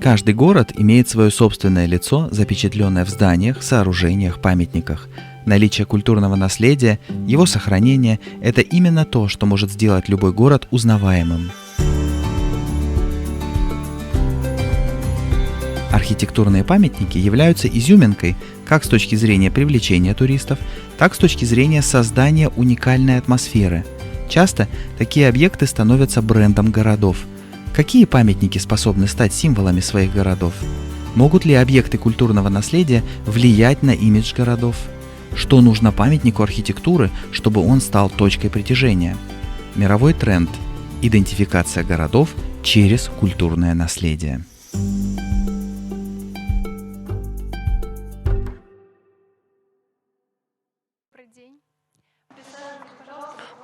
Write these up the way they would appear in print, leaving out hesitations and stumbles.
Каждый город имеет свое собственное лицо, запечатленное в зданиях, сооружениях, памятниках. Наличие культурного наследия, его сохранение – это именно то, что может сделать любой город узнаваемым. Архитектурные памятники являются изюминкой как с точки зрения привлечения туристов, так с точки зрения создания уникальной атмосферы. Часто такие объекты становятся брендом городов. Какие памятники способны стать символами своих городов? Могут ли объекты культурного наследия влиять на имидж городов? Что нужно памятнику архитектуры, чтобы он стал точкой притяжения? Мировой тренд – идентификация городов через культурное наследие.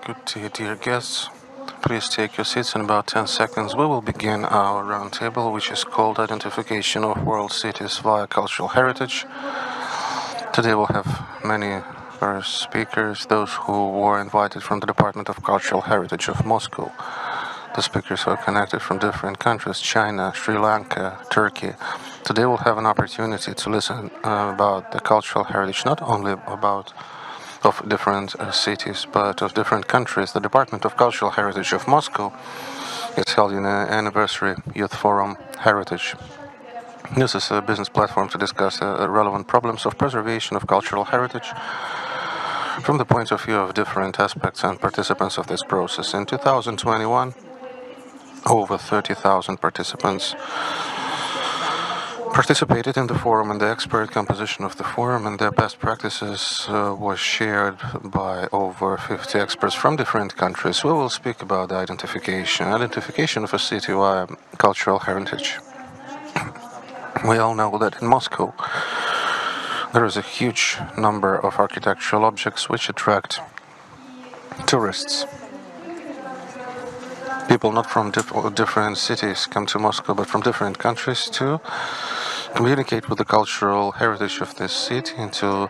Good day, dear guests. Please take your seats in about 10 seconds. We will begin our roundtable, which is called Identification of World Cities via Cultural Heritage. Today we'll have many various speakers, those who were invited from the Department of Cultural Heritage of Moscow. The speakers are connected from different countries, China, Sri Lanka, Turkey. Today we'll have an opportunity to listen about the cultural heritage, not only about of different cities, but of different countries. The Department of Cultural Heritage of Moscow is holding an anniversary youth forum heritage. This is a business platform to discuss relevant problems of preservation of cultural heritage from the point of view of different aspects and participants of this process. In 2021, over 30,000 participants participated in the forum, and the expert composition of the forum and their best practices was shared by over 50 experts from different countries. We will speak about the identification of a city via cultural heritage. We all know that in Moscow there is a huge number of architectural objects which attract tourists. People not from different cities come to Moscow, but from different countries to communicate with the cultural heritage of this city and to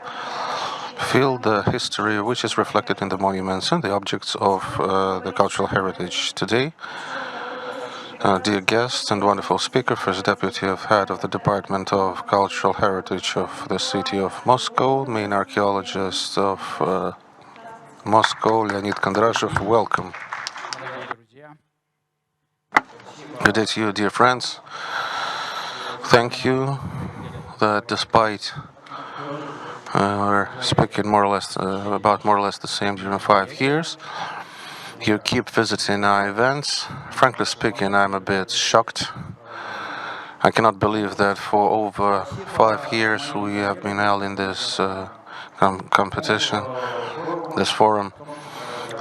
feel the history which is reflected in the monuments and the objects of the cultural heritage. Today, dear guest and wonderful speaker, First Deputy of Head of the Department of Cultural Heritage of the city of Moscow, main archaeologist of Moscow, Leonid Kondrashov. Welcome. Good day to you, dear friends. Thank you that despite we're speaking more or less about more or less the same during 5 years, you keep visiting our events. Frankly speaking, I'm a bit shocked. I cannot believe that for over 5 years we have been held in this competition, this forum.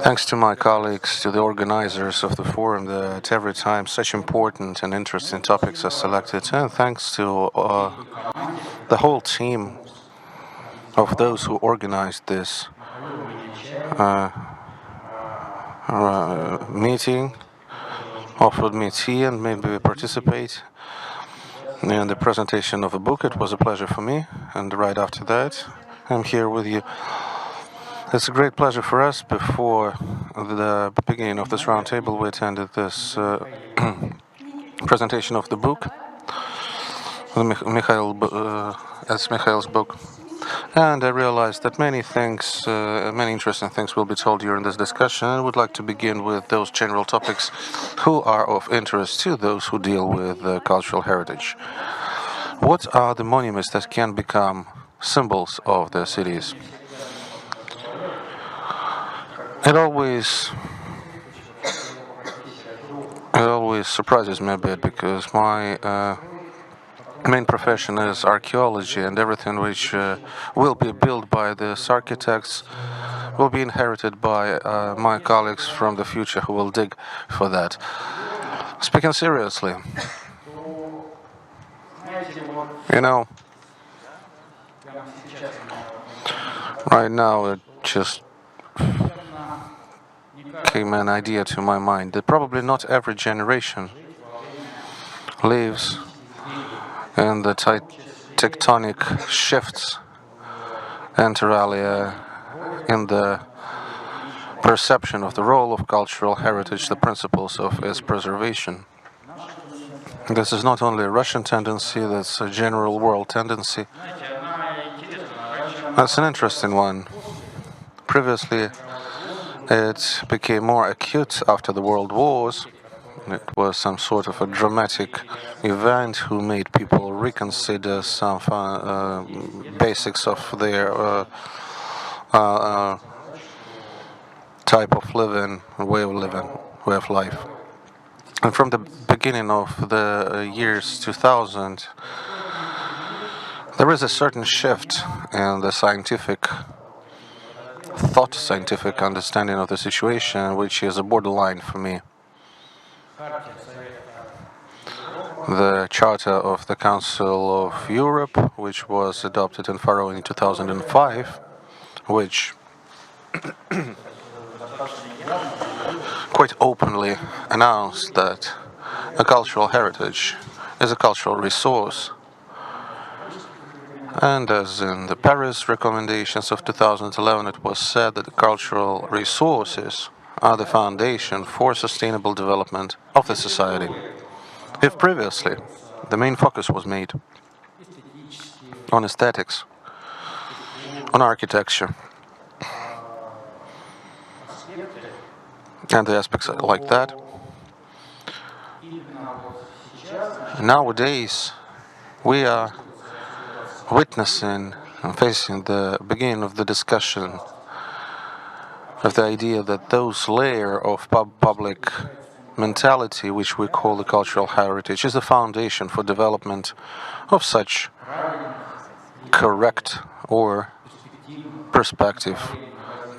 Thanks to my colleagues, to the organizers of the forum, that every time such important and interesting topics are selected, and thanks to the whole team of those who organized this meeting, offered me tea and made me participate in the presentation of a book. It was a pleasure for me, and right after that, I'm here with you. It's a great pleasure for us. Before the beginning of this roundtable, we attended this presentation of the book, Mikhail's book, and I realized that many interesting things will be told during this discussion. I would like to begin with those general topics who are of interest to those who deal with cultural heritage. What are the monuments that can become symbols of the cities? It always surprises me a bit, because my main profession is archaeology, and everything which will be built by these architects will be inherited by my colleagues from the future who will dig for that. Speaking seriously, right now it just came an idea to my mind that probably not every generation lives in the tectonic shifts inter alia in the perception of the role of cultural heritage, the principles of its preservation. This is not only a Russian tendency, that's a general world tendency. That's an interesting one. Previously, it became more acute after the world wars. It was some sort of a dramatic event who made people reconsider some basics of their type of living, way of life. And from the beginning of the years 2000, there is a certain shift in the scientific thought, scientific understanding of the situation, which is a borderline for me. The Charter of the Council of Europe, which was adopted in Faro in 2005, which quite openly announced that a cultural heritage is a cultural resource. And as in the Paris recommendations of 2011, it was said that the cultural resources are the foundation for sustainable development of the society. If previously the main focus was made on aesthetics, on architecture, and the aspects like that, nowadays we are witnessing and facing the beginning of the discussion of the idea that those layer of public mentality, which we call the cultural heritage, is the foundation for development of such correct or perspective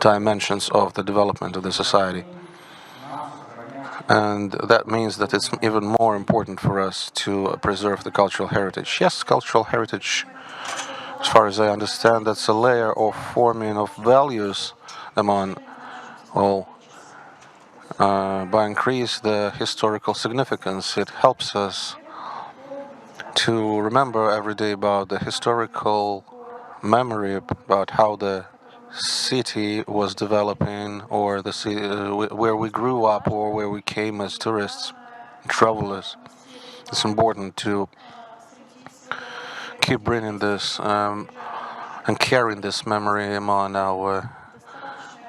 dimensions of the development of the society. And that means that it's even more important for us to preserve the cultural heritage. Yes, cultural heritage, as far as I understand, that's a layer of forming of values among all. By increase the historical significance, it helps us to remember every day about the historical memory about how the city was developing, or the city, where we grew up, or where we came as tourists, travelers. It's important to keep bringing this and carrying this memory among our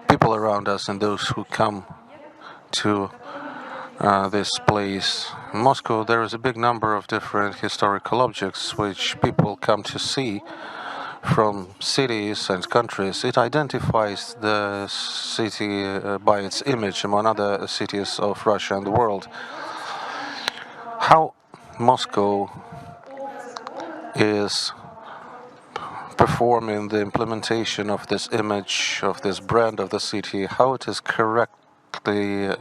people around us and those who come to this place. In Moscow, there is a big number of different historical objects which people come to see from cities and countries. It identifies the city by its image among other cities of Russia and the world. How Moscow is performing the implementation of this image, of this brand of the city, how it is correctly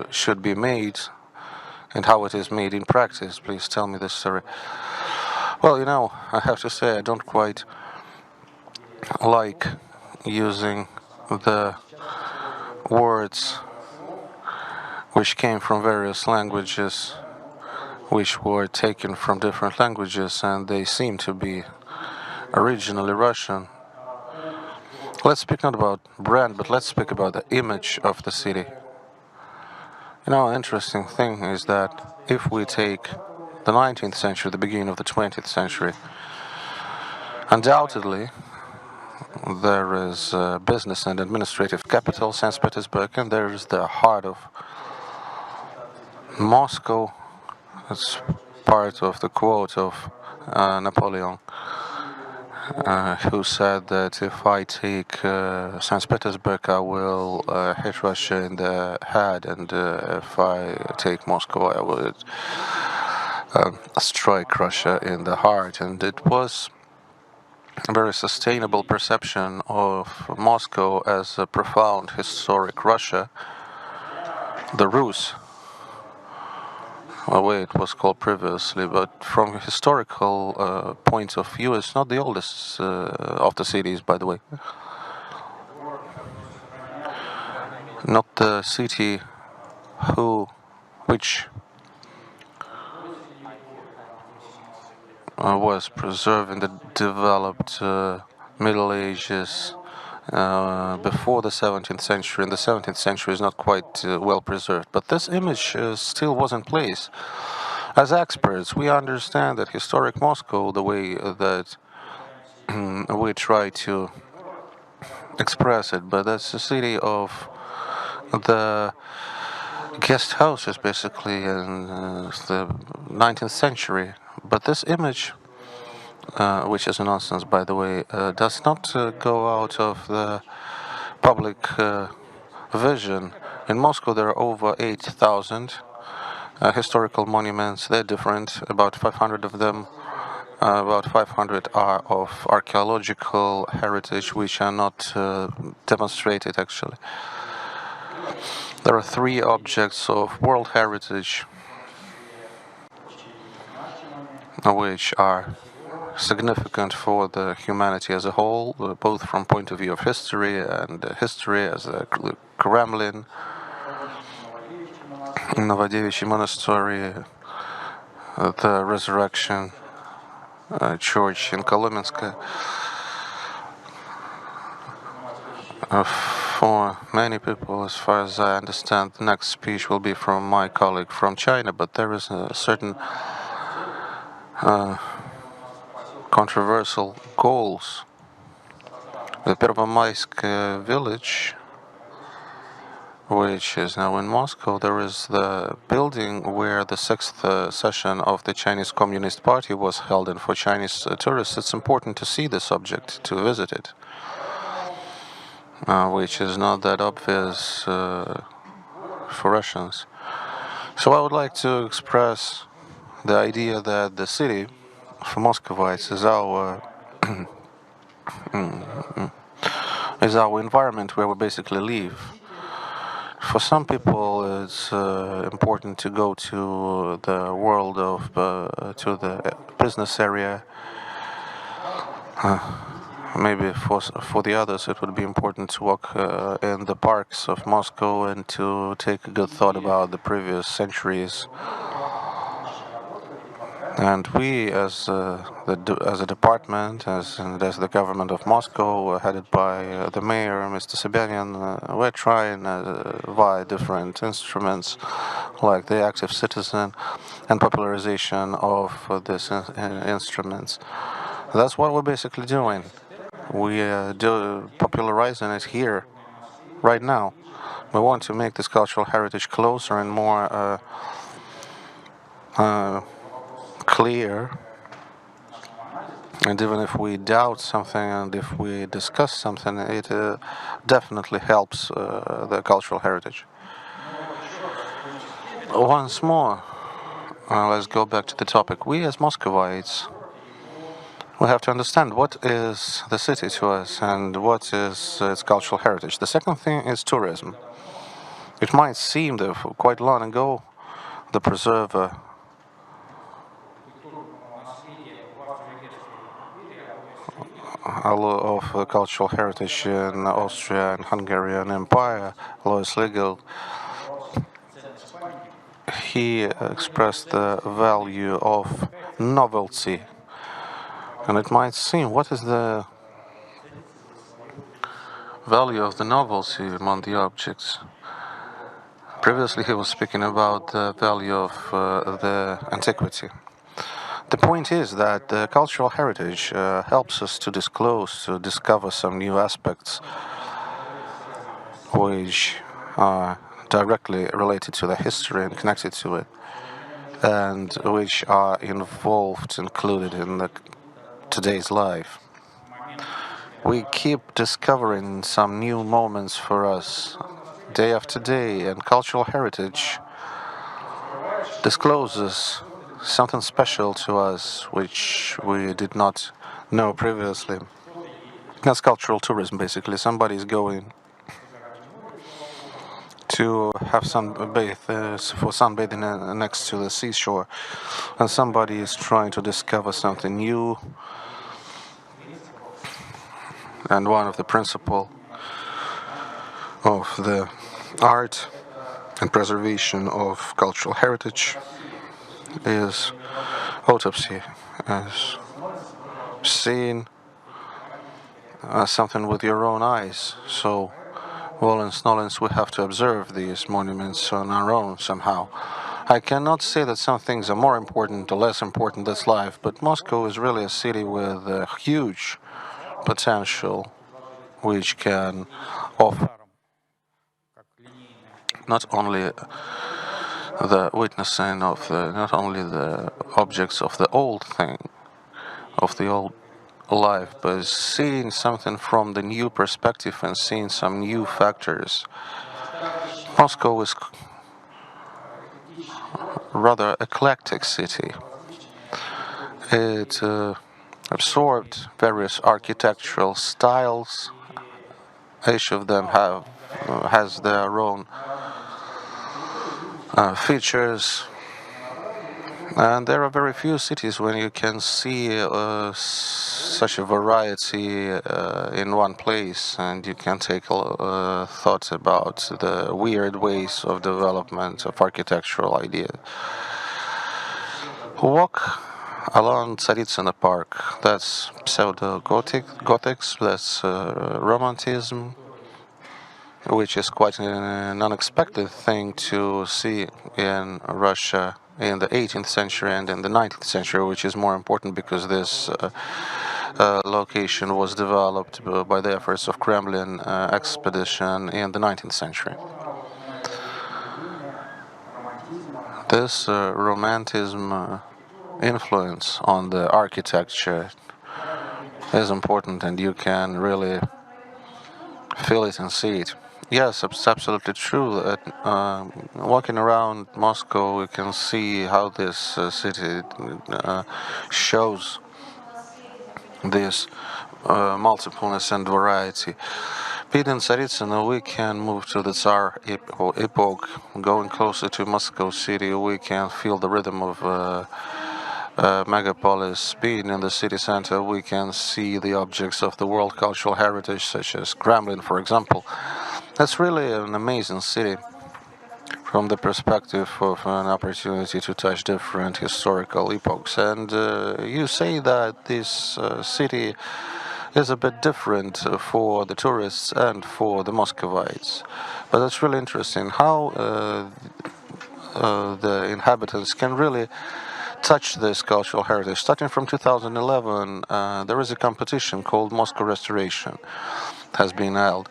should be made, and how it is made in practice. Please tell me this story. Well, I have to say I don't quite like using the words which came from various languages, which were taken from different languages, and they seem to be originally Russian. Let's speak not about brand, but let's speak about the image of the city. Interesting thing is that if we take the 19th century, the beginning of the 20th century, undoubtedly there is business and administrative capital, St. Petersburg, and there is the heart of Moscow. It's part of the quote of Napoleon, who said that if I take St. Petersburg, I will hit Russia in the head, and if I take Moscow, I would strike Russia in the heart. And it was a very sustainable perception of Moscow as a profound historic Russia, the Rus, the way it was called previously, but from a historical point of view, it's not the oldest of the cities, by the way. Not the city which was preserved in the developed Middle Ages before the 17th century, and the 17th century is not quite well preserved. But this image still was in place. As experts, we understand that historic Moscow, the way that we try to express it, but that's the city of the guest houses, basically, in the 19th century. But this image, which is a nonsense, by the way, does not go out of the public vision. In Moscow, there are over 8,000 historical monuments. They're different, about 500 of them. About 500 are of archaeological heritage, which are not demonstrated, actually. There are 3 objects of world heritage, which are significant for the humanity as a whole, both from point of view of history and history as the Kremlin, Novodevichy Monastery, the Resurrection Church in Kolomensky. For many people, as far as I understand, the next speech will be from my colleague from China, but there is a certain controversial goals. The Pervomaysk village, which is now in Moscow, there is the building where the 6th session of the Chinese Communist Party was held, and for Chinese tourists it's important to see this object, to visit it, which is not that obvious for Russians. So I would like to express the idea that the city, for Muscovites, is our environment where we basically live. For some people, it's important to go to the world of, to the business area. Maybe for the others, it would be important to walk in the parks of Moscow and to take a good thought about the previous centuries. And we, as a department, as the government of Moscow, headed by the mayor, Mr. Sobyanin, we're trying via different instruments, like the active citizen and popularization of these instruments. That's what we're basically doing. We do popularizing it here, right now. We want to make this cultural heritage closer and more clear, and even if we doubt something and if we discuss something, it definitely helps the cultural heritage. Once more, let's go back to the topic. We as Muscovites, we have to understand what is the city to us and what is its cultural heritage. The second thing is tourism. It might seem that quite long ago, the preserver of cultural heritage in Austria and Hungarian Empire, Alois Legel, he expressed the value of novelty. And it might seem, what is the value of the novelty among the objects? Previously he was speaking about the value of the antiquity. The point is that the cultural heritage helps us to disclose, to discover some new aspects which are directly related to the history and connected to it, and which are included in today's life. We keep discovering some new moments for us day after day, and cultural heritage discloses something special to us which we did not know previously. That's cultural tourism, basically. Somebody is going to have for sunbathing next to the seashore, and somebody is trying to discover something new. And one of the principles of the art and preservation of cultural heritage is autopsy, as seeing something with your own eyes. So, volens nolens, we have to observe these monuments on our own somehow. I cannot say that some things are more important or less important than life, but Moscow is really a city with a huge potential which can offer not only the witnessing of not only the objects of the old thing, of the old life, but seeing something from the new perspective and seeing some new factors. Moscow is rather eclectic city. It absorbed various architectural styles. Each of them has their own features, and there are very few cities when you can see such a variety in one place, and you can take thoughts about the weird ways of development of architectural ideas. Walk along Tsaritsына Park. That's pseudo-Gothics, that's Romanticism, which is quite an unexpected thing to see in Russia in the 18th century and in the 19th century, which is more important because this location was developed by the efforts of Kremlin expedition in the 19th century. This romanticism influence on the architecture is important, and you can really feel it and see it. Yes, it's absolutely true. Walking around Moscow, we can see how this city shows this multipleness and variety. Being Tsaritsына, we can move to the Tsar epoch. Going closer to Moscow city, we can feel the rhythm of megapolis. Being in the city center, we can see the objects of the world cultural heritage, such as Kremlin, for example. That's really an amazing city from the perspective of an opportunity to touch different historical epochs. And you say that this city is a bit different for the tourists and for the Muscovites. But that's really interesting how the inhabitants can really touch this cultural heritage. Starting from 2011, there is a competition called Moscow Restoration has been held.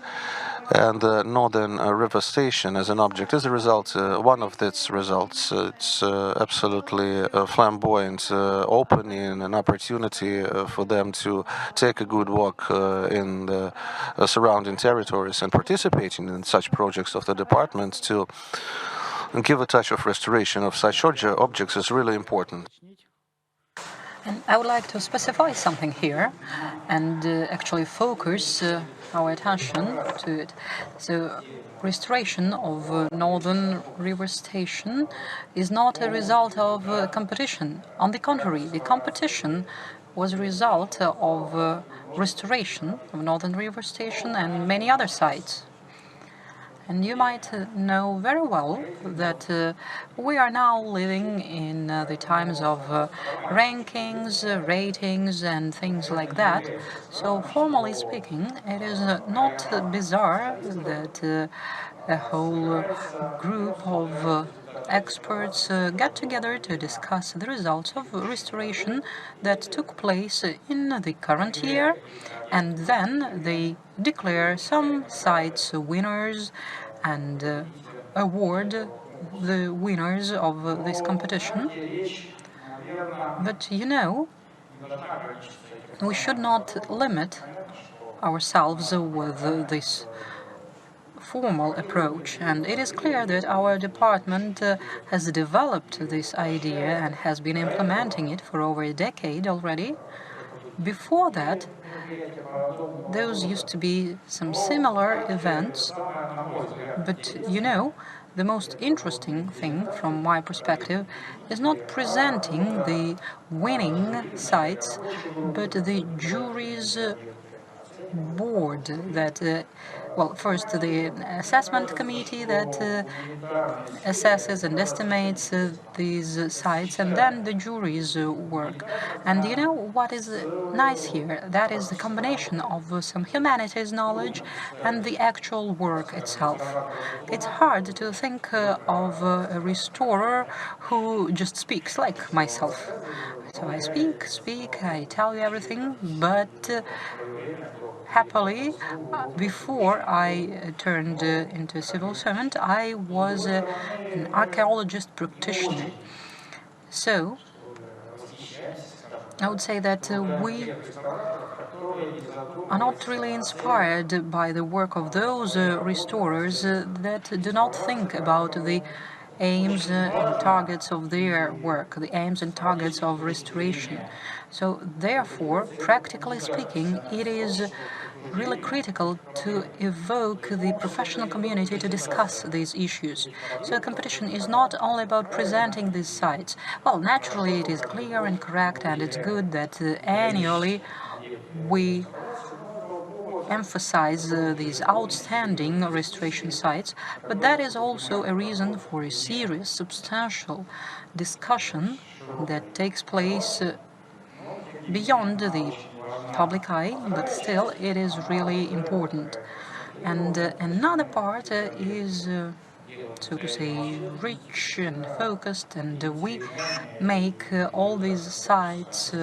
And the Northern River Station as an object is a result, one of its results. It's absolutely flamboyant, opening an opportunity for them to take a good walk in the surrounding territories and participating in such projects of the department to give a touch of restoration of such objects is really important. And I would like to specify something here and actually focus our attention to it. So, restoration of Northern River Station is not a result of competition. On the contrary, the competition was a result of restoration of Northern River Station and many other sites. And you might know very well that we are now living in the times of rankings, ratings, and things like that. So, formally speaking, it is not bizarre that a whole group of experts get together to discuss the results of restoration that took place in the current year, and then they declare some sites winners and award the winners of this competition. But you know, we should not limit ourselves with this formal approach, and it is clear that our department has developed this idea and has been implementing it for over a decade already. Before that, those used to be some similar events, but you know, the most interesting thing from my perspective is not presenting the winning sites, but the jury's board that well, first the assessment committee that assesses and estimates these sites, and then the jury's work. And you know what is nice here? That is the combination of some humanities knowledge and the actual work itself. It's hard to think of a restorer who just speaks like myself. So I speak, I tell you everything, but happily, before I turned into a civil servant, I was an archaeologist practitioner. So I would say that we are not really inspired by the work of those restorers that do not think about the aims and targets of their work, the aims and targets of restoration. So therefore, practically speaking, it is really critical to evoke the professional community to discuss these issues. So a competition is not only about presenting these sites. Well, naturally it is clear and correct, and it's good that annually we emphasize these outstanding restoration sites, but that is also a reason for a serious, substantial discussion that takes place beyond the public eye, but still it is really important. And another part is, so to say, rich and focused, and we make all these sites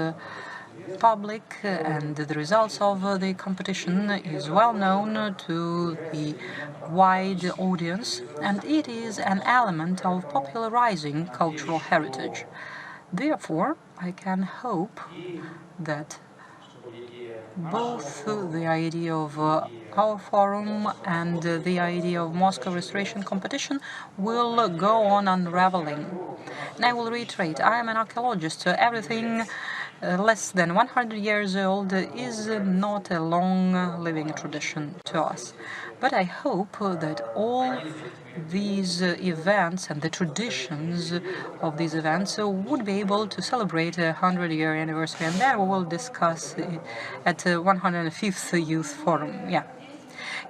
public, and the results of the competition is well known to the wide audience, and it is an element of popularizing cultural heritage. Therefore, I can hope that both the idea of our forum and the idea of Moscow Restoration Competition will go on unraveling. And I will reiterate, I am an archaeologist, so everything less than 100 years old is not a long living tradition to us. But I hope that all these events and the traditions of these events would be able to celebrate a 100-year anniversary, and there we will discuss it at the 105th Youth Forum. Yeah.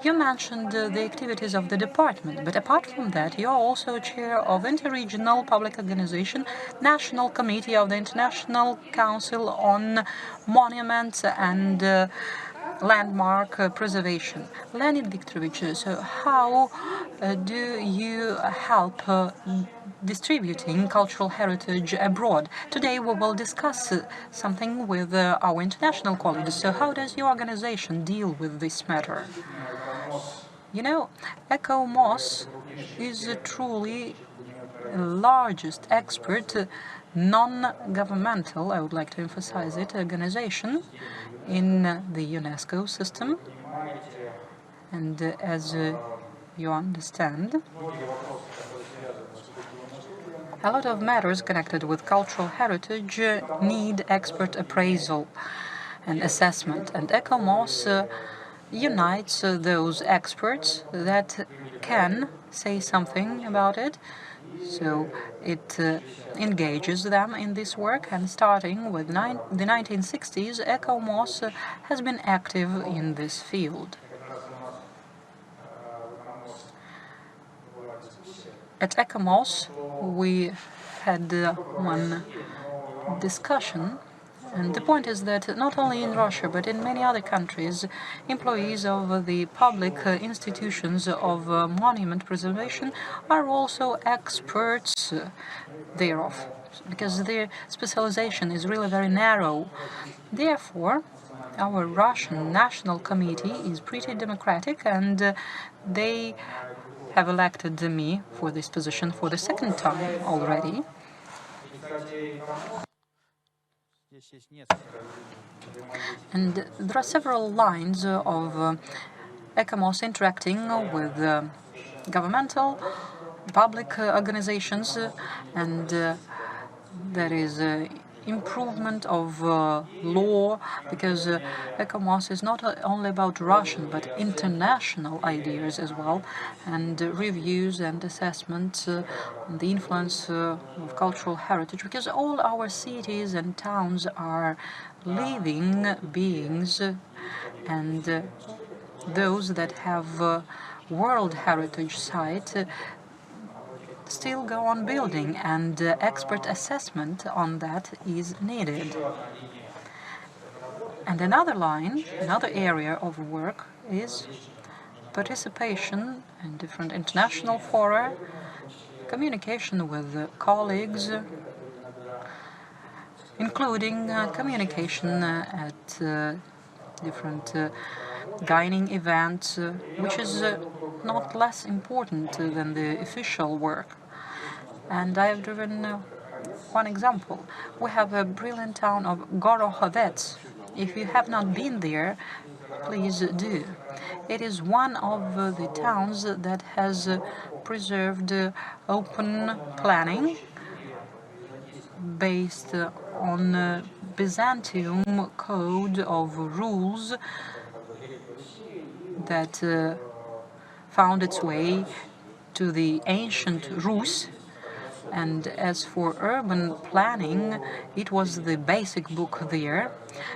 You mentioned the activities of the department, but apart from that, you are also chair of interregional public organization, National Committee of the International Council on Monuments and Landmark Preservation. Leonid Viktorovich, so how do you help distributing cultural heritage abroad? Today we will discuss something with our international colleagues. So how does your organization deal with this matter? You know, ECOMOS is truly the largest expert non-governmental, I would like to emphasize it, organization in the UNESCO system. And as you understand, a lot of matters connected with cultural heritage need expert appraisal and assessment, and ECOMOS unites those experts that can say something about it. So it engages them in this work, and starting with the 1960s, ECOMOS has been active in this field. At ECOMOS, we had one discussion, and the point is that not only in Russia but in many other countries, employees of the public institutions of monument preservation are also experts thereof, because their specialization is really very narrow. Therefore, our Russian National Committee is pretty democratic, and they have elected me for this position for the second time already. And there are several lines of ECOMOS interacting with governmental, public organizations, and there is improvement of law, because ECOMOS is not only about Russian but international ideas as well, and reviews and assessments on the influence of cultural heritage, because all our cities and towns are living beings, and those that have World Heritage Site still go on building, and expert assessment on that is needed. And another area of work is participation in different international fora, communication with colleagues, including communication at different dining events, which is not less important than the official work. And I have driven one example. We have a brilliant town of Gorokhovets. If you have not been there, please do. It is one of the towns that has preserved open planning based on Byzantium code of rules that found its way to the ancient Rus. And as for urban planning, it was the basic book there.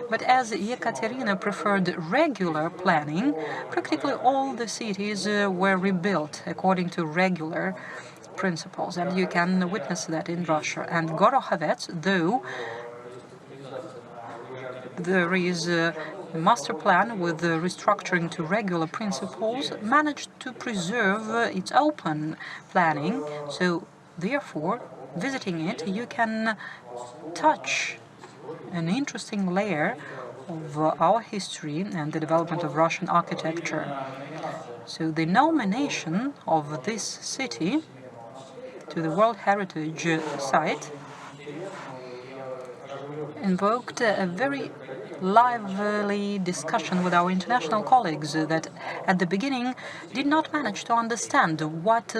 But as Ekaterina preferred regular planning, practically all the cities were rebuilt according to regular principles. And you can witness that in Russia. And Gorokhovets, though there is a master plan with the restructuring to regular principles, managed to preserve its open planning. So therefore, visiting it, you can touch an interesting layer of our history and the development of Russian architecture. So the nomination of this city to the World Heritage Site invoked a very lively discussion with our international colleagues that at the beginning did not manage to understand what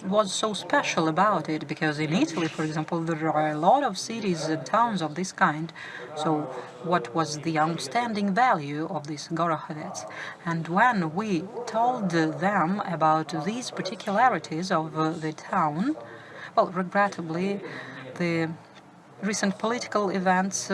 was so special about it, because in Italy, for example, there are a lot of cities and towns of this kind. So what was the outstanding value of this Gorokhovets? And when we told them about these particularities of the town, well, regrettably, the recent political events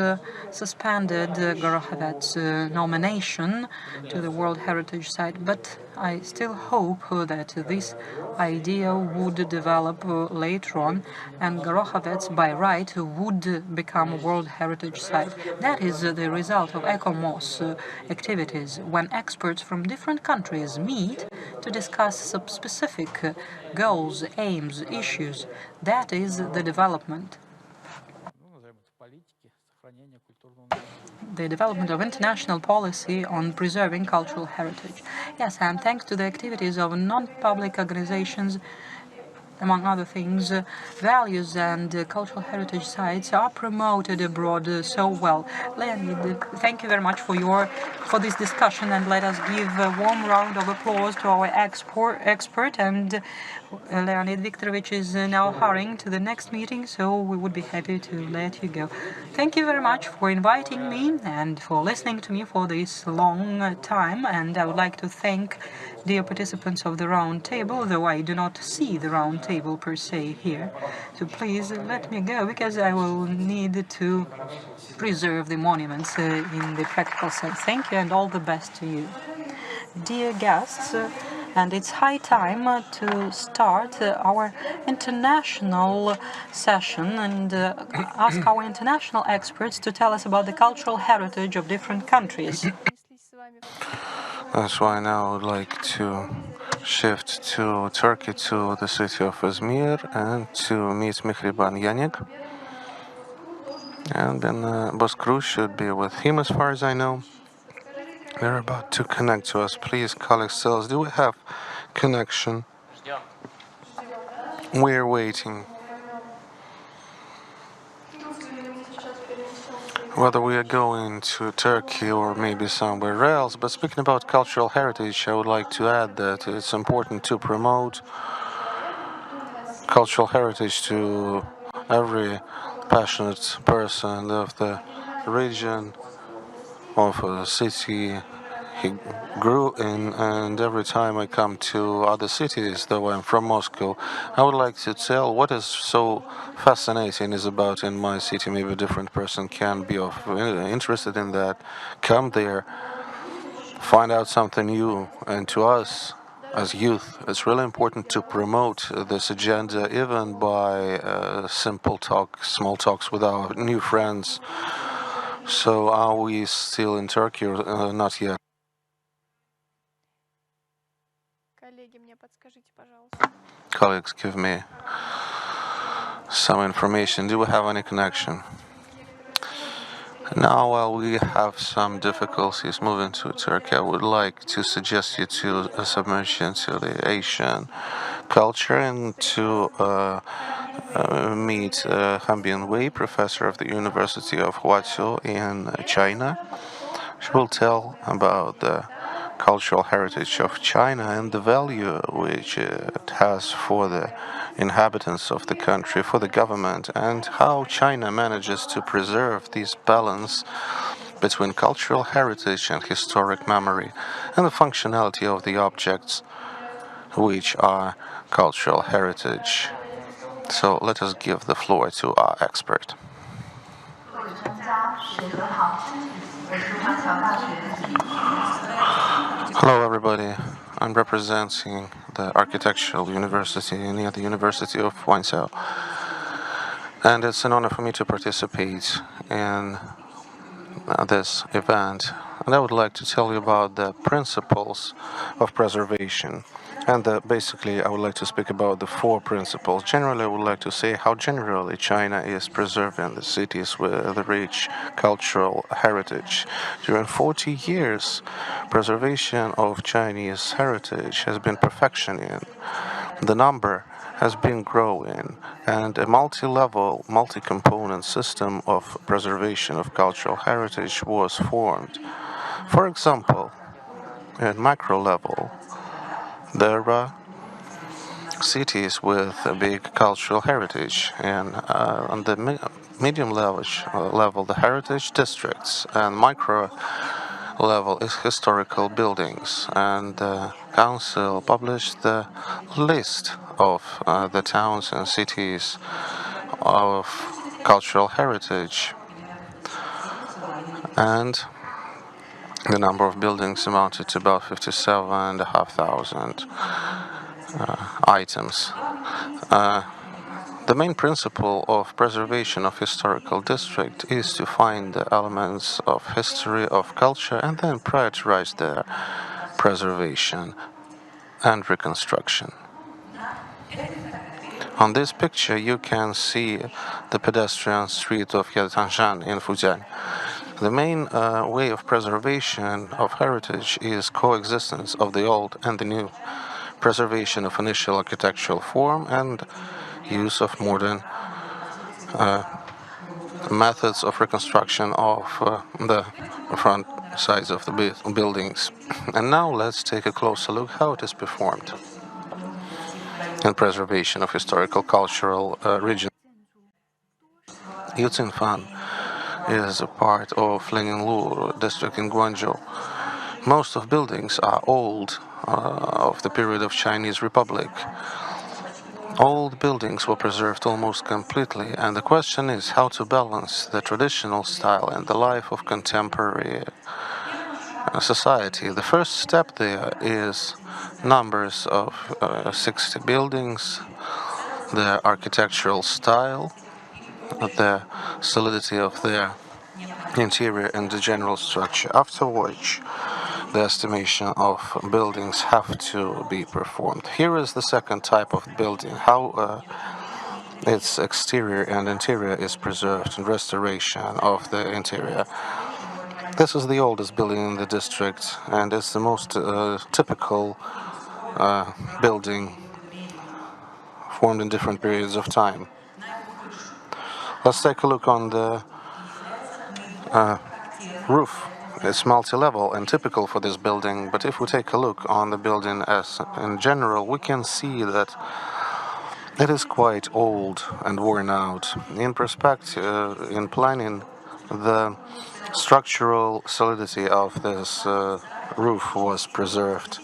suspended Gorokhovets' nomination to the World Heritage Site, but I still hope that this idea would develop later on, and Gorokhovets by right would become a World Heritage Site. That is the result of ECOMOS activities, when experts from different countries meet to discuss some specific goals, aims, issues. That is the development. The development of international policy on preserving cultural heritage. Yes, and thanks to the activities of non-public organizations, among other things, values and cultural heritage sites are promoted abroad so well. Leonid, thank you very much for this discussion, and let us give a warm round of applause to our expert. And Leonid Viktorovich is now hurrying to the next meeting, so we would be happy to let you go. Thank you very much for inviting me and for listening to me for this long time, and I would like to thank dear participants of the round table, though I do not see the round table per se here. So please let me go, because I will need to preserve the monuments in the practical sense. Thank you, and all the best to you. Dear guests, and it's high time to start our international session and ask our international experts to tell us about the cultural heritage of different countries. That's why now I would like to shift to Turkey, to the city of Izmir, and to meet Mihriban Yanik. And then Boskru should be with him, as far as I know. They're about to connect to us. Please, colleagues, tell us, do we have connection? We're waiting. Whether we are going to Turkey or maybe somewhere else. But speaking about cultural heritage, I would like to add that it's important to promote cultural heritage to every passionate person of the region, of a city he grew in, and every time I come to other cities, though I'm from Moscow, I would like to tell what is so fascinating is about in my city. Maybe a different person can be interested in that. Come there, find out something new. And to us, as youth, it's really important to promote this agenda, even by simple talks, small talks with our new friends. So are we still in Turkey or not yet? Colleagues, give me some information. Do we have any connection? Now, while we have some difficulties moving to Turkey, I would like to suggest you to a submersion to the Asian culture and to meet Han Bin-wei, professor of the University of Huazhou in China. She will tell about the cultural heritage of China and the value which it has for the inhabitants of the country, for the government, and how China manages to preserve this balance between cultural heritage and historic memory, and the functionality of the objects which are cultural heritage. So let us give the floor to our expert. Hello everybody, I'm representing the Architectural University near the University of Huangzhou, and it's an honor for me to participate in this event. And I would like to tell you about the principles of preservation. And basically, I would like to speak about the 4 principles. Generally, I would like to say how generally China is preserving the cities with a rich cultural heritage. During 40 years, preservation of Chinese heritage has been perfection in. The number has been growing, and a multi-level, multi-component system of preservation of cultural heritage was formed. For example, at macro level, there are cities with a big cultural heritage, and on the medium level, the heritage districts, and micro level is historical buildings. And the council published the list of the towns and cities of cultural heritage, and the number of buildings amounted to about 57,500 items. The main principle of preservation of historical district is to find the elements of history, of culture, and then prioritize their preservation and reconstruction. On this picture, you can see the pedestrian street of Yatanzhan in Fujian. The main way of preservation of heritage is coexistence of the old and the new, preservation of initial architectural form, and use of modern methods of reconstruction of the front sides of the buildings. And now let's take a closer look how it is performed in preservation of historical cultural regions. Yutzinfan is a part of Linginlu district in Guangzhou. Most of buildings are old, of the period of Chinese Republic. Old buildings were preserved almost completely, and the question is how to balance the traditional style and the life of contemporary society. The first step there is numbers of 60 buildings, their architectural style, the solidity of their interior and the general structure, after which the estimation of buildings have to be performed. Here is the second type of building, how its exterior and interior is preserved, and restoration of the interior. This is the oldest building in the district, and it's the most typical building formed in different periods of time. Let's take a look on the roof. It's multi-level and typical for this building, but if we take a look on the building as in general, we can see that it is quite old and worn out. In perspective, in planning, the structural solidity of this roof was preserved.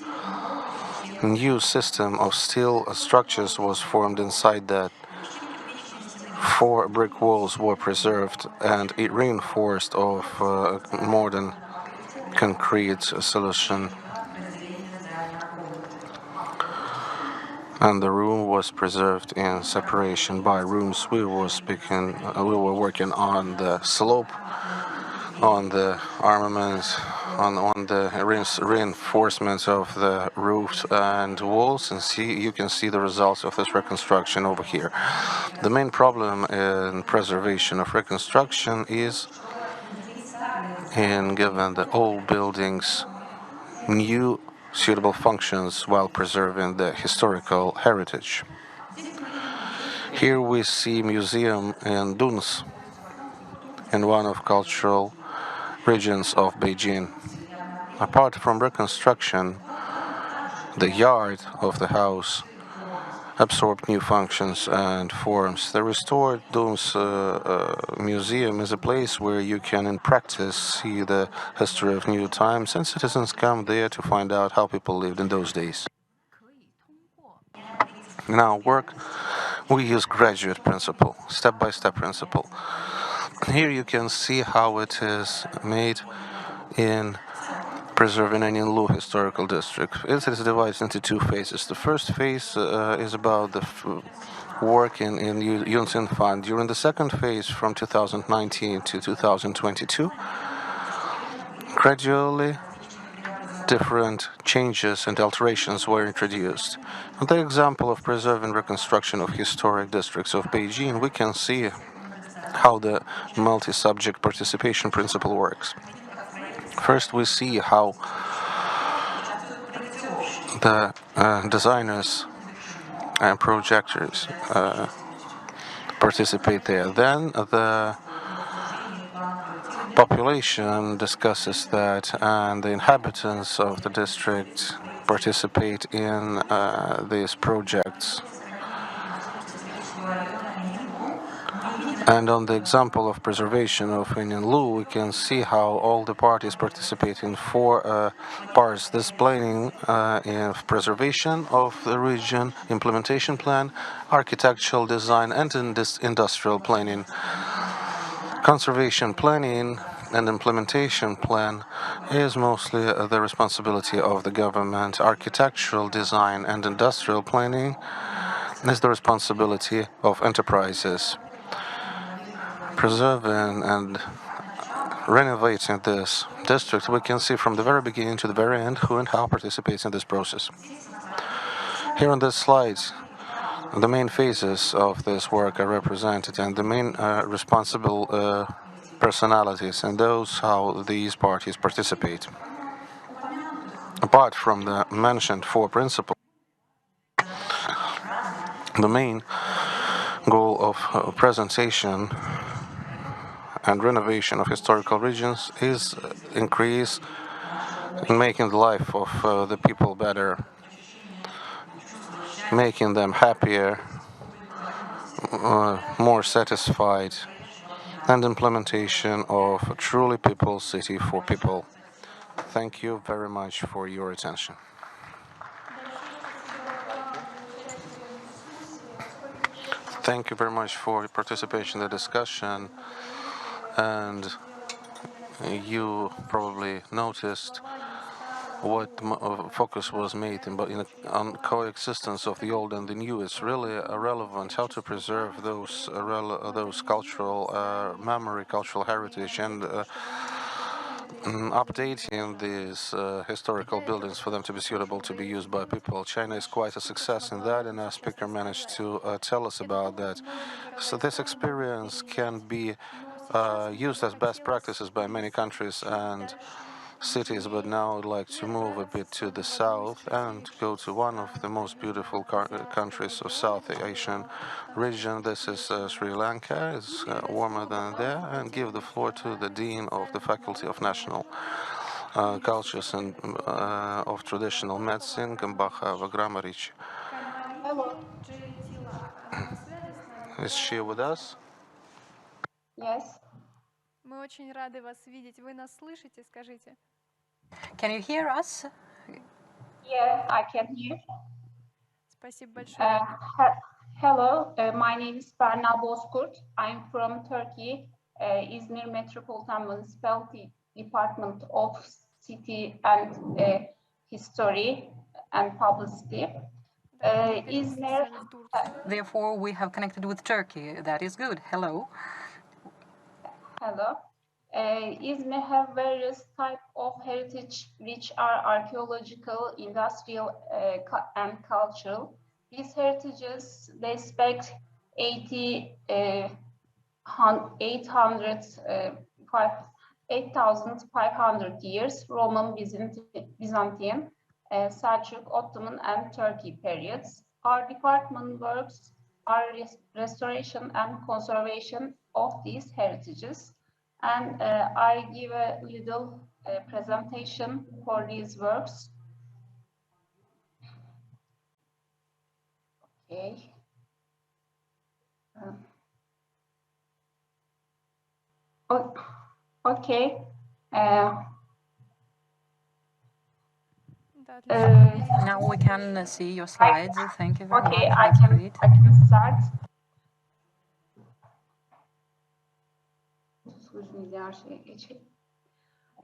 A new system of steel structures was formed inside that. 4 brick walls were preserved, and it reinforced of modern concrete solution. And the room was preserved in separation by rooms. We were working on the slope, on the armaments, on the reinforcements of the roofs and walls, and you can see the results of this reconstruction over here. The main problem in preservation of reconstruction is in giving the old buildings new suitable functions while preserving the historical heritage. Here we see museum in Duns, in one of cultural regions of Beijing. Apart from reconstruction, the yard of the house absorbed new functions and forms. The restored Duns Museum is a place where you can in practice see the history of new times, and citizens come there to find out how people lived in those days. In our work, we use graduate principle, step-by-step principle. Here you can see how it is made in preserving an Lu historical district. It is divided into two phases. The first phase is about the work in Yunzin Fan. During the second phase, from 2019 to 2022, gradually different changes and alterations were introduced. On the example of preserving reconstruction of historic districts of Beijing, we can see how the multi-subject participation principle works. First, we see how the designers and projectors participate there. Then the population discusses that, and the inhabitants of the district participate in these projects. And on the example of preservation of Lu, we can see how all the parties participate in four parts. This planning in preservation of the region, implementation plan, architectural design, and industrial planning. Conservation planning and implementation plan is mostly the responsibility of the government. Architectural design and industrial planning is the responsibility of enterprises. Preserving and renovating this district, we can see from the very beginning to the very end who and how participates in this process. Here on this slide, the main phases of this work are represented, and the main responsible personalities, and those how these parties participate. Apart from the mentioned four principles, the main goal of presentation and renovation of historical regions is increase in making the life of the people better, making them happier, more satisfied, and implementation of a truly people's city for people. Thank you very much for your attention. Thank you very much for your participation in the discussion, and you probably noticed what focus was made on coexistence of the old and the new. It's really relevant how to preserve those cultural memory, cultural heritage, and updating these historical buildings for them to be suitable to be used by people. China is quite a success in that, and our speaker managed to tell us about that. So this experience can be used as best practices by many countries and cities, but now I'd like to move a bit to the south and go to one of the most beautiful countries of South Asian region. This is Sri Lanka. It's warmer than there, and give the floor to the Dean of the Faculty of National Cultures and of Traditional Medicine, Gambaha Vagramaric. Is she with us? Yes. Мы очень рады вас видеть. Вы нас слышите? Скажите. Can you hear us? Yeah, I can hear. Спасибо большое. Hello, my name is Berna Bozkurt. I'm from Turkey, Izmir Metropolitan Municipality Department of city and history and publicity. Izmir. Therefore, we have connected with Turkey. That is good. Hello. Hello. Izmir have various types of heritage which are archaeological, industrial, and cultural. These heritages date back 8,500 years, Roman, Byzantine, Seljuk, Ottoman, and Turkey periods. Our department works are restoration and conservation of these heritages. And I give a little presentation for these works. Okay. Okay. Now we can see your slides. Thank you very much. Okay, That's great. I can start.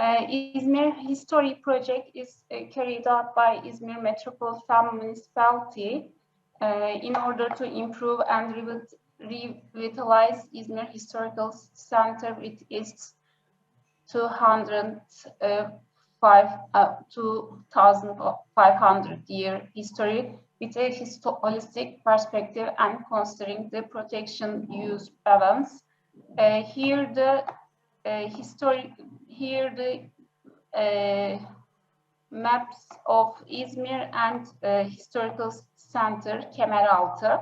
Izmir History Project is carried out by Izmir Metropolitan Municipality in order to improve and revitalize Izmir Historical Center with its 2,500 year history with a holistic perspective and considering the protection use balance. Here the maps of Izmir and historical center Kemeraltı.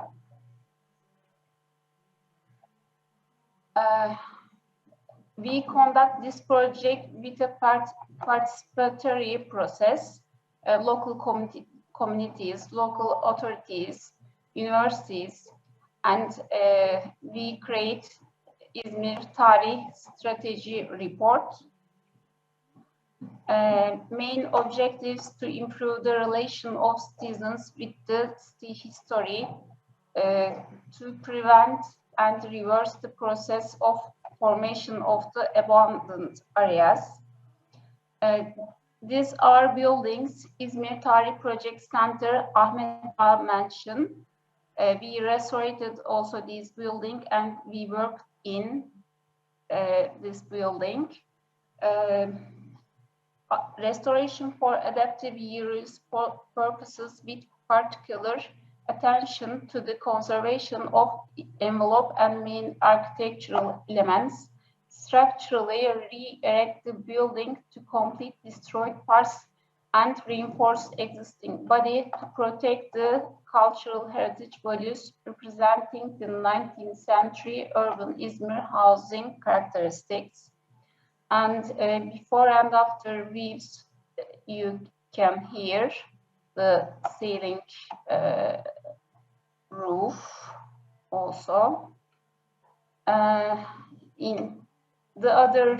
We conduct this project with a participatory process, local communities, local authorities, universities, and we create İzmir Tarih Strategy Report. Main objectives to improve the relation of citizens with the city history, to prevent and reverse the process of formation of the abandoned areas. These are buildings, İzmir Tarih Project Center, Ahmet Ağa mentioned. We restored also this building and we worked in this building. Restoration for adaptive use purposes with particular attention to the conservation of envelope and main architectural elements, structurally re-erect the building to complete destroyed parts and reinforce existing body to protect the cultural heritage values representing the 19th century urban Izmir housing characteristics. And before and after views, you can hear the ceiling roof also. In the other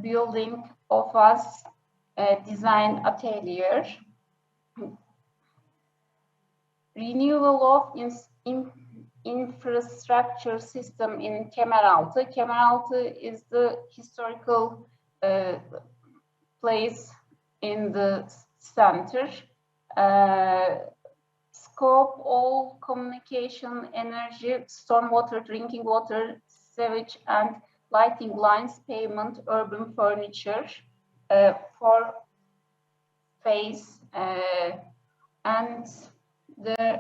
building of us, design atelier. Renewal of infrastructure system in Kemeraltı. Kemeraltı is the historical place in the center. Scope all communication, energy, stormwater, drinking water, sewage and lighting lines, pavement, urban furniture for phase and the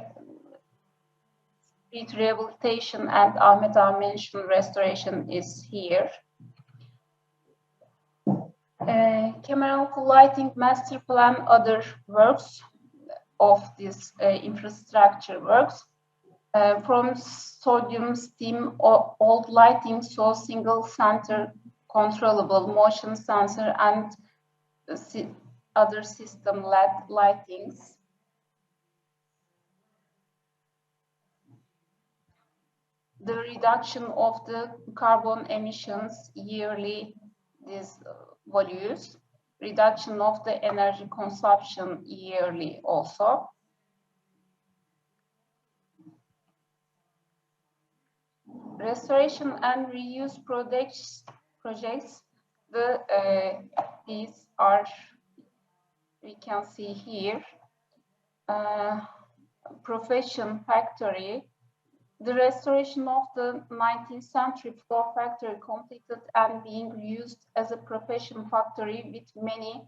street rehabilitation and Ahmet Ağa mentioned restoration is here. Kemeraltı lighting master plan, other works of this infrastructure works. From sodium steam or old lighting, so single center controllable motion sensor and other system LED lightings. The reduction of the carbon emissions yearly, these values, reduction of the energy consumption yearly also. Restoration and reuse projects, these are we can see here, profession factory. The restoration of the 19th century floor factory completed and being used as a profession factory with many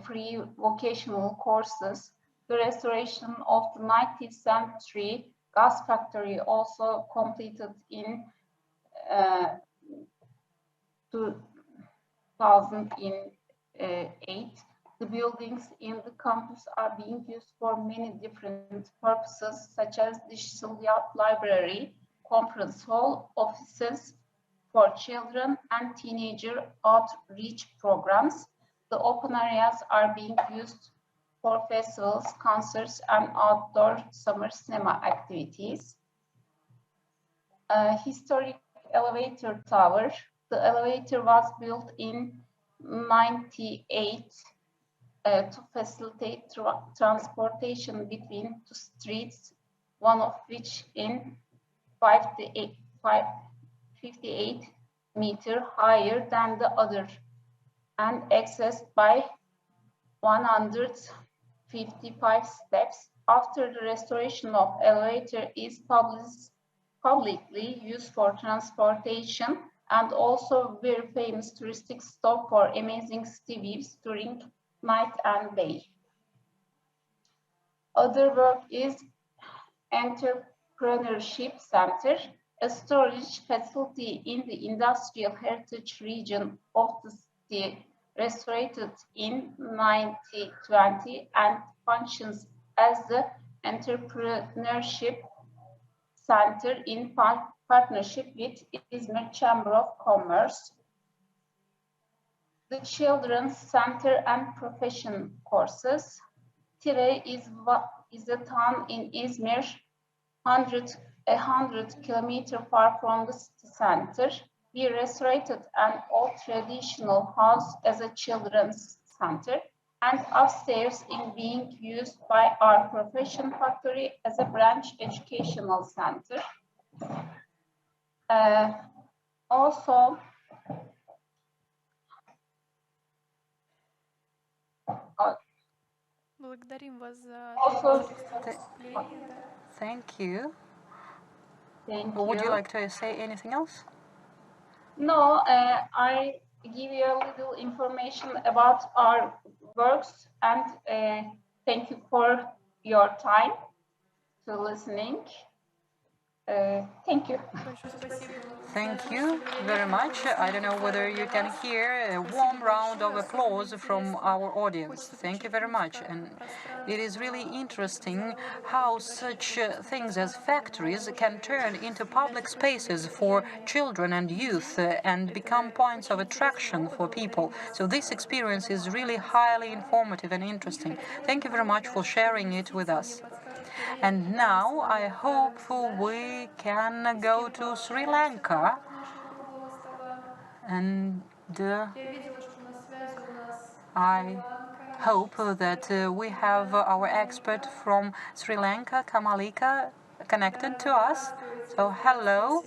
free vocational courses. The restoration of the 19th century gas factory also completed in 2008. The buildings in the campus are being used for many different purposes, such as digital library, conference hall, offices for children and teenager outreach programs. The open areas are being used for festivals, concerts, and outdoor summer cinema activities. Historic elevator tower. The elevator was built in 98 to facilitate transportation between two streets, one of which in 58 meters higher than the other, and accessed by 155 steps. After the restoration of elevator is publicly used for transportation and also very famous touristic stop for amazing city views during night and day. Other work is Entrepreneurship Center, a storage facility in the industrial heritage region of the city, restored in 1920 and functions as the Entrepreneurship Center in partnership with Izmir Chamber of Commerce. The Children's Center and Profession Courses. Tire is a town in Izmir, 100 kilometers far from the city center. We restored an old traditional house as a children's center, and upstairs is being used by our profession factory as a branch educational center. Also, Благодарим вас за Thank you. Thank Would you you. like to say anything else? No, I give you a little information about our works, and thank you for your time to listening. Thank you. большое спасибо. Thank you very much. I don't know whether you can hear a warm round of applause from our audience. Thank you very much. And it is really interesting how such things as factories can turn into public spaces for children and youth and become points of attraction for people. So this experience is really highly informative and interesting. Thank you very much for sharing it with us. And now I hope we can go to Sri Lanka. And I hope that we have our expert from Sri Lanka, Kamalika, connected to us. So hello.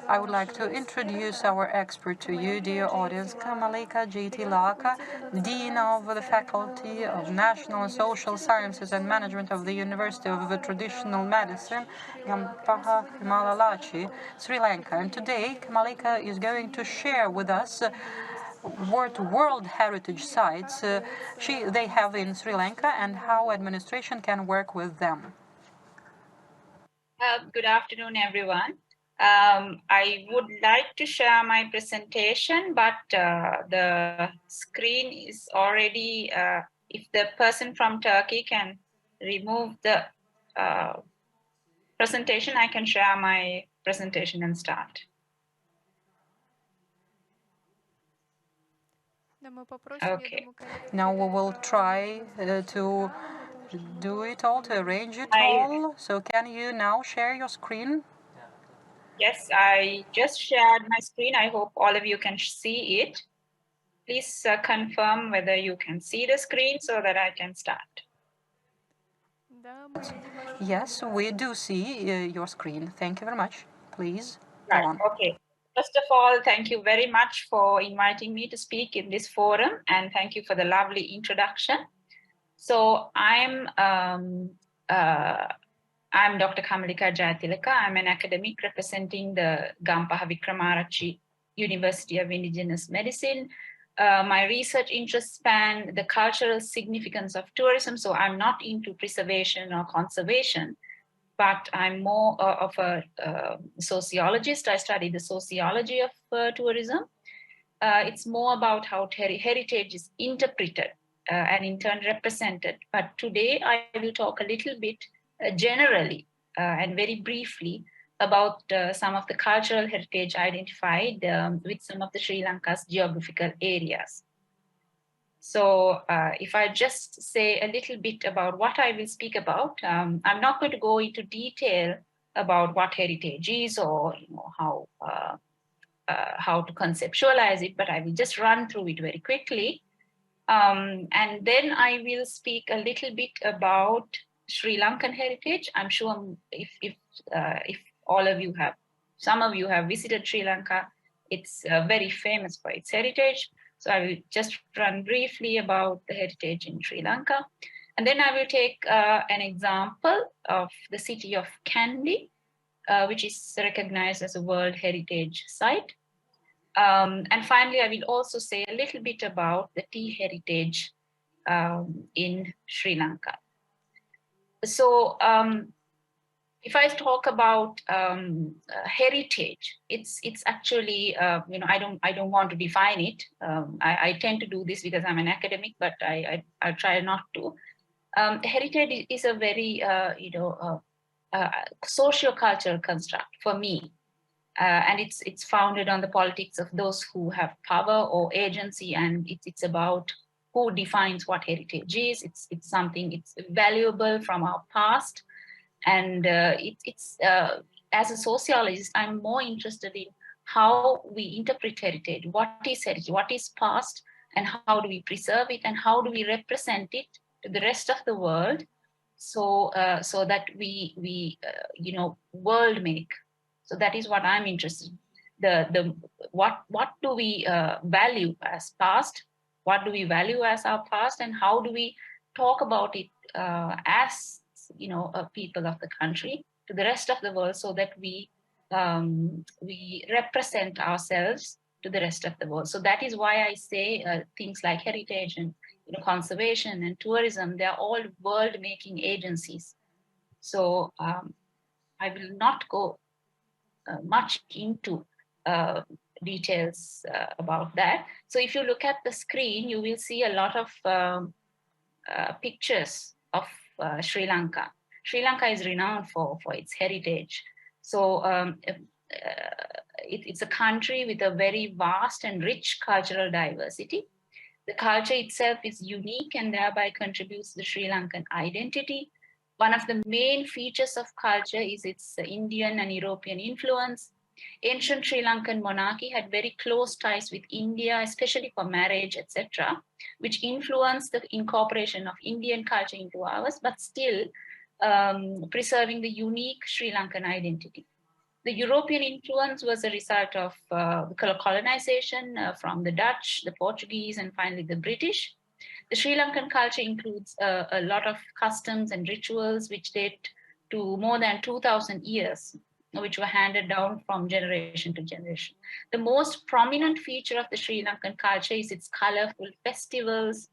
I would like to introduce our expert to you, dear audience, Kamalika J.T. Laka, Dean of the Faculty of National and Social Sciences and Management of the University of Traditional Medicine, Gampaha Himalalachi, Sri Lanka. And today, Kamalika is going to share with us what World Heritage sites they have in Sri Lanka and how administration can work with them. Good afternoon, everyone. I would like to share my presentation, but the screen is already, if the person from Turkey can remove the presentation, I can share my presentation and start. Okay. Now we will try to do it all, to arrange it all. So can you now share your screen? Yes, I just shared my screen. I hope all of you can see it. Please confirm whether you can see the screen so that I can start. Yes, we do see your screen. Thank you very much. Please, right. go on. Okay. First of all, thank you very much for inviting me to speak in this forum, and thank you for the lovely introduction. So I'm Dr. Kamalika Jayatilaka. I'm an academic representing the Gampaha Wickramaratchi University of Indigenous Medicine. My research interests span the cultural significance of tourism, so I'm not into preservation or conservation, but I'm more of a sociologist. I study the sociology of tourism. It's more about how heritage is interpreted and in turn represented. But today I will talk a little bit generally and very briefly about some of the cultural heritage identified with some of the Sri Lanka's geographical areas. So if I just say a little bit about what I will speak about, I'm not going to go into detail about what heritage is or how to conceptualize it, but I will just run through it very quickly. And then I will speak a little bit about Sri Lankan heritage. I'm sure if all of you have, some of you have visited Sri Lanka, it's very famous for its heritage. So I will just run briefly about the heritage in Sri Lanka. And then I will take an example of the city of Kandy, which is recognized as a World Heritage Site. And finally, I will also say a little bit about the tea heritage in Sri Lanka. So if I talk about heritage, it's actually I don't want to define it. I tend to do this because I'm an academic, but I try not to. Heritage is a very socio-cultural construct for me. And it's founded on the politics of those who have power or agency, and it's about who defines what heritage is. It's something, it's valuable from our past, and as a sociologist, I'm more interested in how we interpret heritage. What is heritage? What is past? And how do we preserve it? And how do we represent it to the rest of the world? So that we world make. So that is what I'm interested in. What do we value as past? What do we value as our past? And how do we talk about it as people of the country to the rest of the world, so that we represent ourselves to the rest of the world. So that is why I say things like heritage and conservation and tourism, they're all world-making agencies. So I will not go much into details about that. So if you look at the screen, you will see a lot of pictures of Sri Lanka. Sri Lanka is renowned for its heritage. So it's a country with a very vast and rich cultural diversity. The culture itself is unique and thereby contributes to the Sri Lankan identity. One of the main features of culture is its Indian and European influence. Ancient Sri Lankan monarchy had very close ties with India, especially for marriage, etc., which influenced the incorporation of Indian culture into ours, but still preserving the unique Sri Lankan identity. The European influence was a result of colonization from the Dutch, the Portuguese, and finally the British. The Sri Lankan culture includes a lot of customs and rituals which date to more than 2,000 years, which were handed down from generation to generation. The most prominent feature of the Sri Lankan culture is its colorful festivals,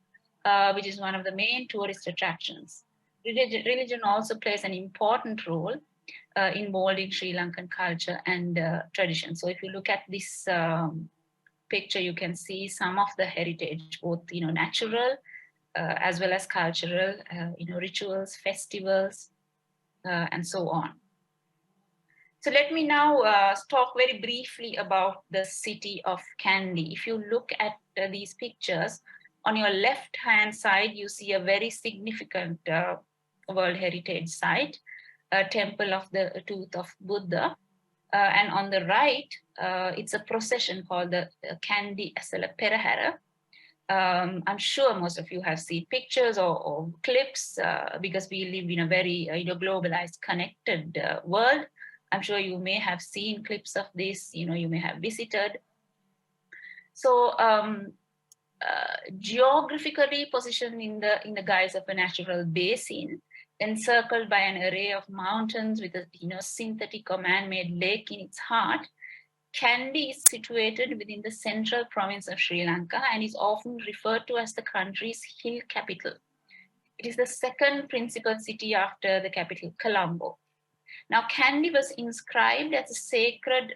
which is one of the main tourist attractions. Religion also plays an important role in molding Sri Lankan culture and tradition. So if you look at this picture, you can see some of the heritage, both natural as well as cultural, rituals, festivals, and so on. So let me now talk very briefly about the city of Kandy. If you look at these pictures, on your left-hand side, you see a very significant World Heritage Site, a temple of the tooth of Buddha. And on the right, it's a procession called the Kandy Asala Perahara. I'm sure most of you have seen pictures or clips because we live in a very globalized, connected world. I'm sure you may have seen clips of this, you may have visited. So geographically positioned in the guise of a natural basin, encircled by an array of mountains with a synthetic or man-made lake in its heart, Kandy is situated within the central province of Sri Lanka and is often referred to as the country's hill capital. It is the second principal city after the capital, Colombo. Now, Kandy was inscribed as a sacred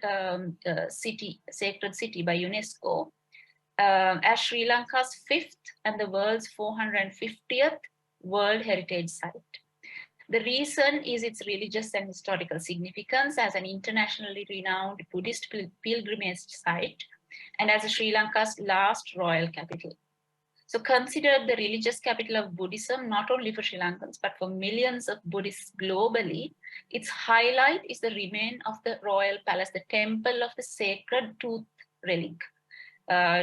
city by UNESCO as Sri Lanka's 5th and the world's 450th World Heritage Site. The reason is its religious and historical significance as an internationally renowned Buddhist pilgrimage site and as Sri Lanka's last royal capital. So considered the religious capital of Buddhism, not only for Sri Lankans, but for millions of Buddhists globally, its highlight is the remain of the royal palace, the temple of the sacred tooth relic.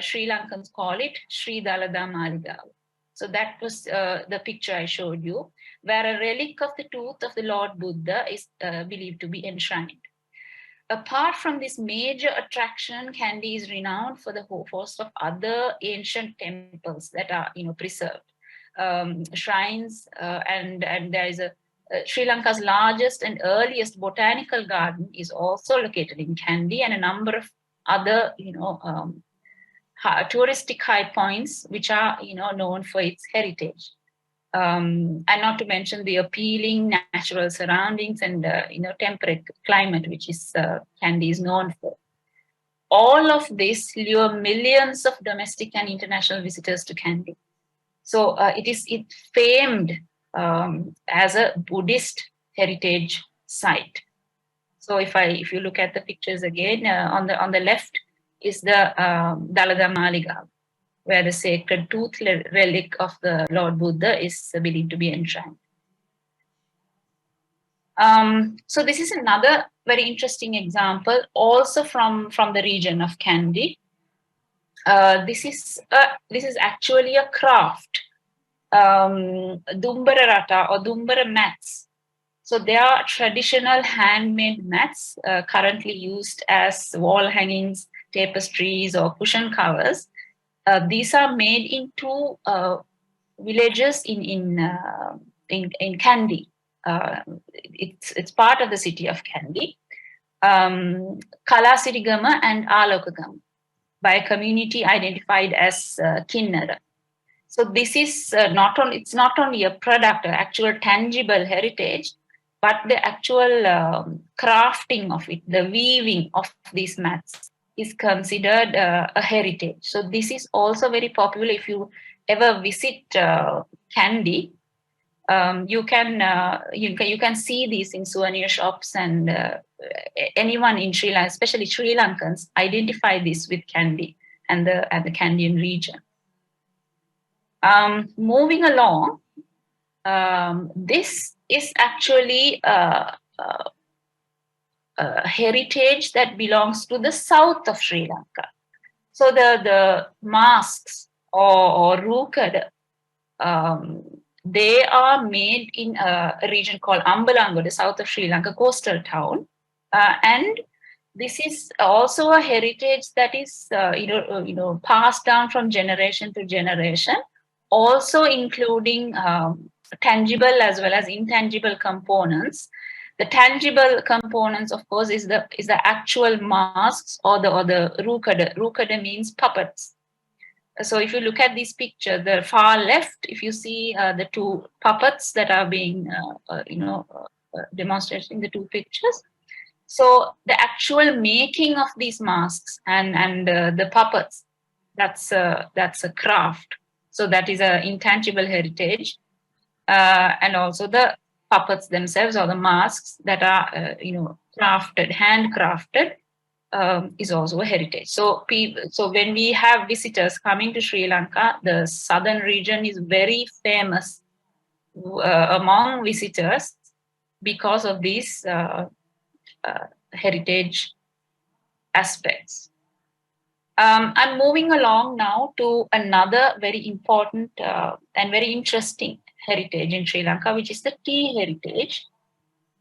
Sri Lankans call it Sri Dalada Maligawa. So that was the picture I showed you, where a relic of the tooth of the Lord Buddha is believed to be enshrined. Apart from this major attraction, Kandy is renowned for the host of other ancient temples that are, preserved, shrines, and there is Sri Lanka's largest and earliest botanical garden is also located in Kandy, and a number of other, touristic high points which are, known for its heritage. And not to mention the appealing natural surroundings and temperate climate, which is Kandy is known for. All of this lure millions of domestic and international visitors to Kandy. So it's famed as a Buddhist heritage site. So if you look at the pictures again, on the left is the Dalada Maligawa, where the sacred tooth relic of the Lord Buddha is believed to be enshrined. So this is another very interesting example, also from the region of Kandy. This is actually a craft, Dumbara Rata or Dumbara mats. So they are traditional handmade mats currently used as wall hangings, tapestries, or cushion covers. These are made in two villages in Kandy. It's part of the city of Kandy, Kalasirigama and Alokagama, by a community identified as Kinnara. So this is it's not only a product, an actual tangible heritage, but the actual crafting of it, the weaving of these mats is considered a heritage. So this is also very popular. If you ever visit Kandy, you can see these in souvenir shops, and anyone in Sri Lanka, especially Sri Lankans, identify this with Kandy and the Kandian region. Moving along, this is actually a heritage that belongs to the south of Sri Lanka. So the masks or rukad, they are made in a region called Ambalango, the south of Sri Lanka, coastal town, and this is also a heritage that is passed down from generation to generation, also including tangible as well as intangible components. The tangible components, of course, is the actual masks or the rukada. Rukada means puppets. So if you look at this picture, the far left, if you see the two puppets that are being demonstrated in the two pictures. So the actual making of these masks and the puppets, that's a craft. So that is an intangible heritage, and also the puppets themselves or the masks that are crafted, handcrafted, is also a heritage. So when we have visitors coming to Sri Lanka, the southern region is very famous among visitors because of these heritage aspects. I'm moving along now to another very important and very interesting heritage in Sri Lanka, which is the tea heritage.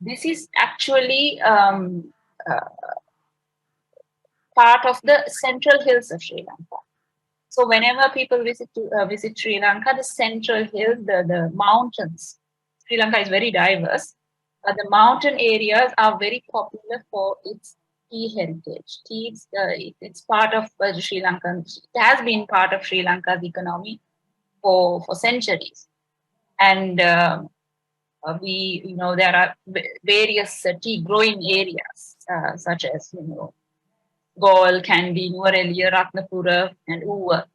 this is actually part of the central hills of Sri Lanka. So whenever people visit Sri Lanka, the central hills, the mountains, Sri Lanka is very diverse. The mountain areas are very popular for its tea heritage. Tea, it's part of Sri Lanka. It has been part of Sri Lanka's economy for centuries. And there are various tea growing areas, such as, Gaul, Kandy, Nuwara, Ratnapura, and Uva.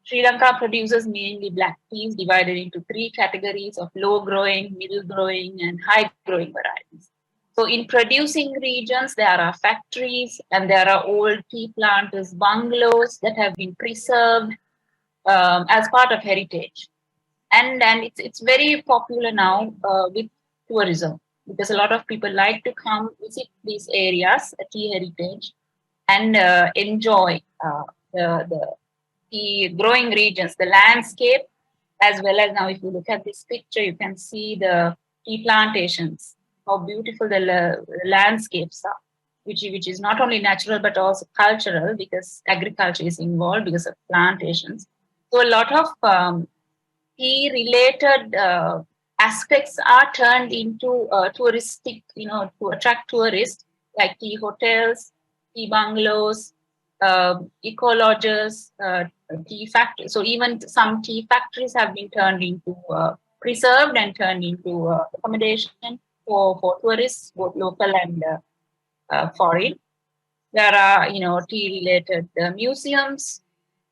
Sri Lanka produces mainly black teas divided into three categories of low-growing, middle-growing, and high-growing varieties. So in producing regions, there are factories and there are old tea planters, bungalows that have been preserved as part of heritage. And it's very popular now with tourism, because a lot of people like to come visit these areas, tea heritage, and enjoy the growing regions, the landscape, as well as now if you look at this picture, you can see the tea plantations, how beautiful the landscapes are, which is not only natural but also cultural, because agriculture is involved because of plantations. So a lot of tea related aspects are turned into touristic, to attract tourists, like tea hotels, tea bungalows, eco lodges, tea factories. So even some tea factories have been turned into preserved and turned into accommodation for tourists, both local and foreign. There are, tea related museums,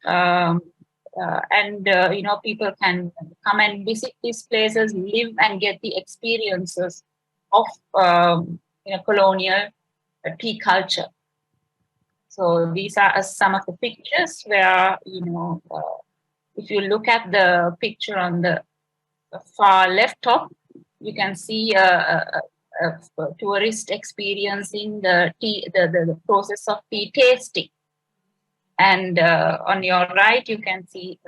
and people can come and visit these places, live and get the experiences of colonial tea culture. So these are some of the pictures where, if you look at the picture on the far left top, you can see a tourist experiencing the tea, the process of tea tasting. And on your right, you can see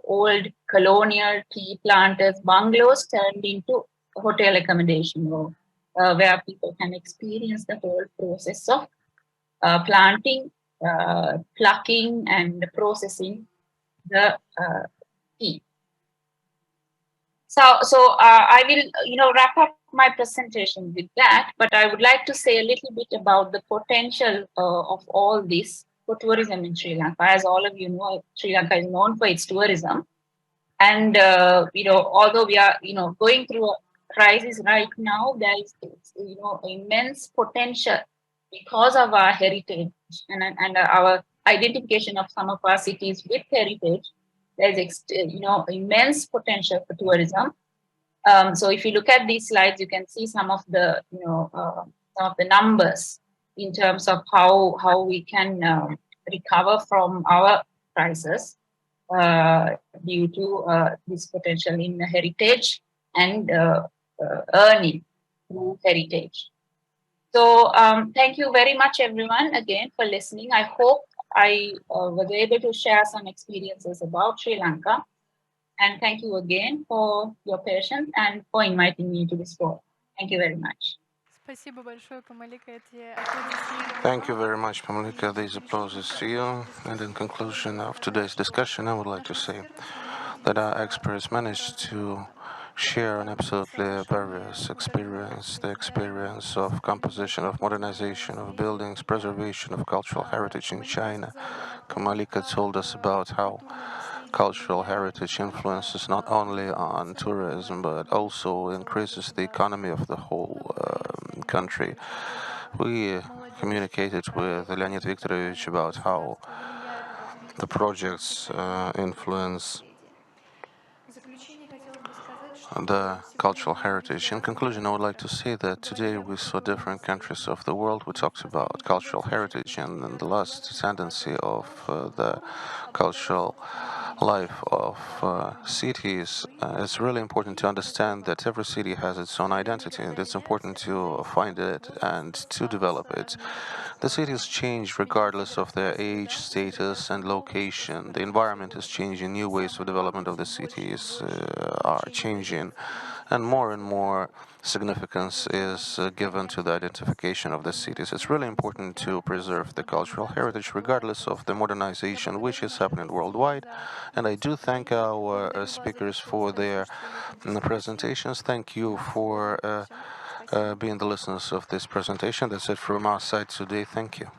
old colonial tea planters, bungalows turned into hotel accommodation, where people can experience the whole process of planting, plucking, and processing the tea. So I will, wrap up my presentation with that, but I would like to say a little bit about the potential of all this for tourism in Sri Lanka. As all of you know, Sri Lanka is known for its tourism. And, although we are, going through a crisis right now, there is, immense potential because of our heritage and our identification of some of our cities with heritage. There's, immense potential for tourism. So if you look at these slides, you can see some of the, some of the numbers in terms of how we can recover from our crisis due to this potential in heritage and earning through heritage. So thank you very much, everyone, again for listening. I hope I was able to share some experiences about Sri Lanka. And thank you again for your patience and for inviting me to this forum. Thank you very much. Спасибо большое, Камалика. Эти аплодисменты. Thank you very much, Pamalika. These applauses to you. And in conclusion of today's discussion, I would like to say that our experts managed to share an absolutely various experience, the experience of composition, of modernization of buildings, preservation of cultural heritage in China. Kamalika told us about how cultural heritage influences not only on tourism, but also increases the economy of the whole country. We communicated with Leonid Viktorovich about how the projects influence the cultural heritage. In conclusion, I would like to say that today we saw different countries of the world. We talked about cultural heritage and the last tendency of the cultural life of cities It's really important to understand that every city has its own identity, and it's important to find it and to develop it. The cities change regardless of their age, status, and location. The environment is changing. New ways of development of the cities are changing, and more significance is given to the identification of the cities. It's really important to preserve the cultural heritage regardless of the modernization which is happening worldwide. And I do thank our speakers for their presentations. Thank you for being the listeners of this presentation. That's it from our side today. Thank you.